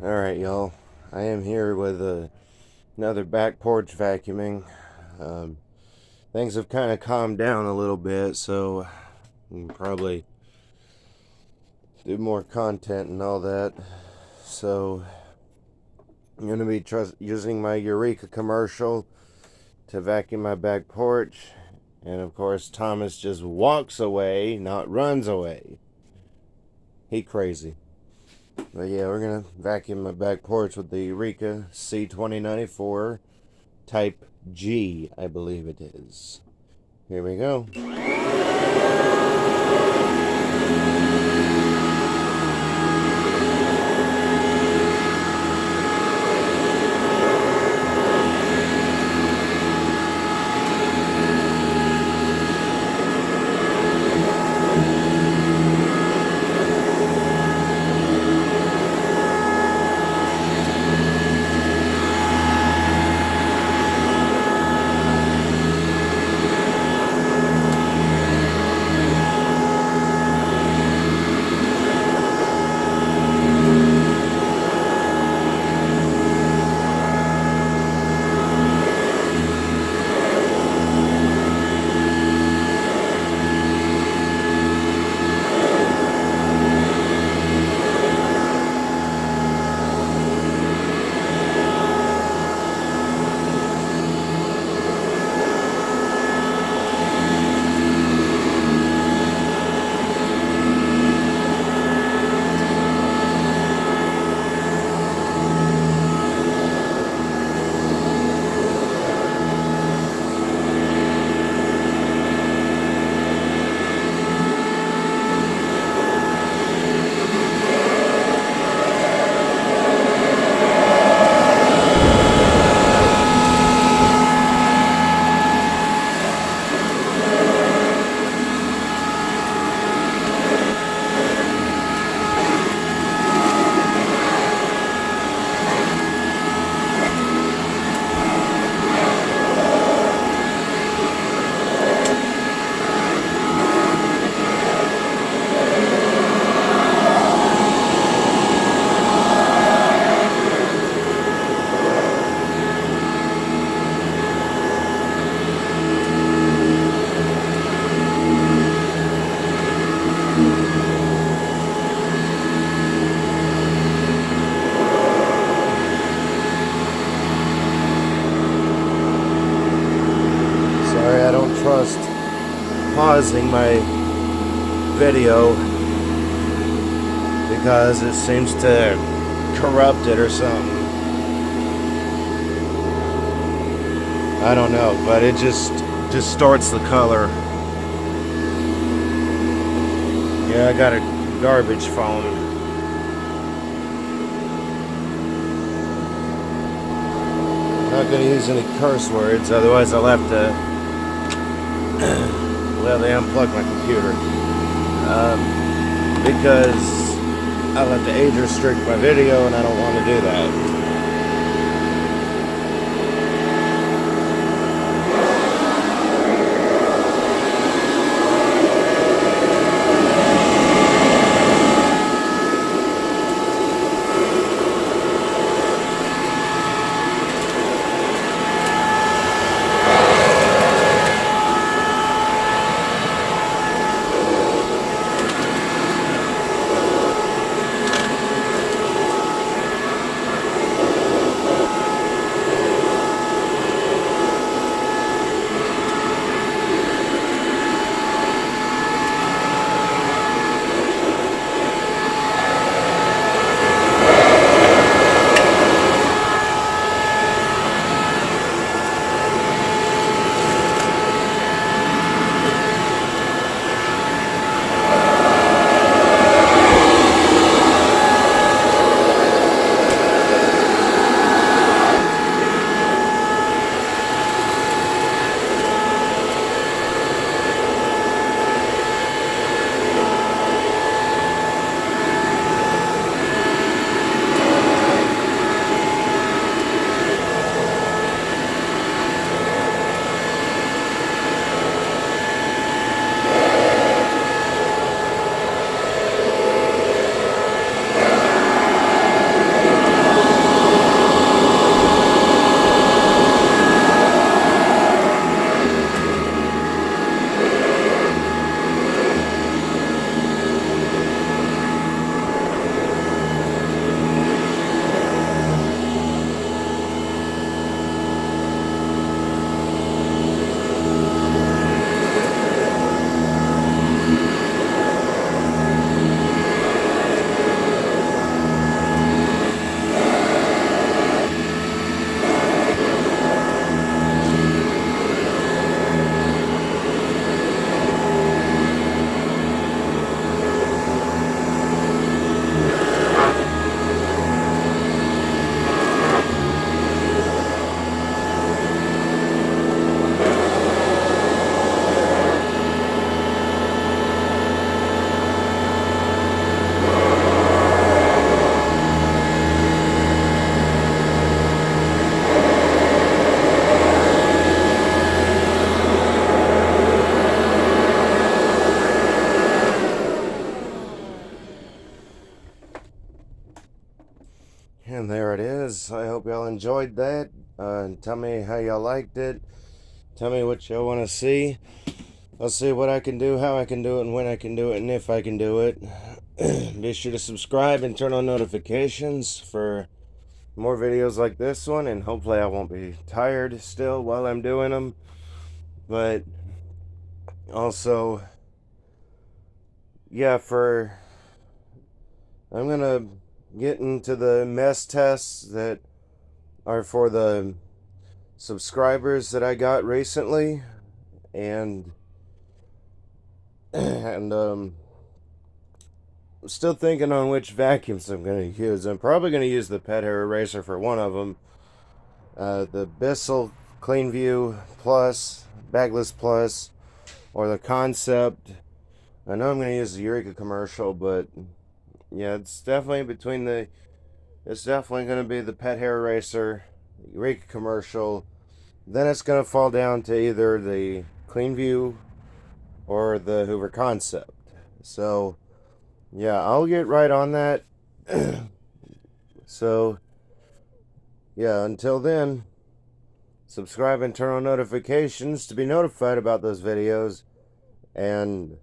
Alright, y'all. I am here with another back porch vacuuming. Things have kind of calmed down a little bit, so we can probably do more content and all that. So, I'm going to be using my EUREKA commercial to vacuum my back porch. And of course, Thomas just walks away, not runs away. He crazy. But yeah, we're going to vacuum my back porch with the EUREKA C2094 Type G, I believe it is. Here we go. Sorry, I don't trust pausing my video because it seems to corrupt it or something. I don't know, but it just distorts the color. Yeah, I got a garbage phone. I'm not going to use any curse words, otherwise I'll have to unplug my computer. Because I'll have to age restrict my video and I don't want to do that. And there it is. I hope y'all enjoyed that. Tell me how y'all liked it. Tell me what y'all want to see. I'll see what I can do, how I can do it, and when I can do it, and if I can do it. Be sure to subscribe and turn on notifications for more videos like this one, and hopefully I won't be tired still while I'm doing them. But also, yeah, I'm gonna get into the mess tests that are for the subscribers that I got recently, and I'm still thinking on which vacuums I'm gonna use. I'm probably gonna use the pet hair eraser for one of them. The Bissell Clean View Plus, Bagless Plus, or the Concept. I know I'm gonna use the Eureka Commercial, but yeah, it's definitely between the. It's definitely gonna be the pet hair eraser, Eureka Commercial. Then it's gonna fall down to either the Clean View or the Hoover Concept. So yeah, I'll get right on that. So yeah, until then, subscribe and turn on notifications to be notified about those videos. And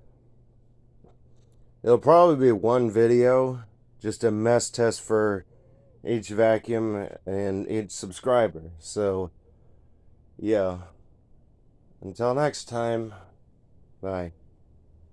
it'll probably be one video, just a mess test for each vacuum and each subscriber. So yeah, until next time, bye.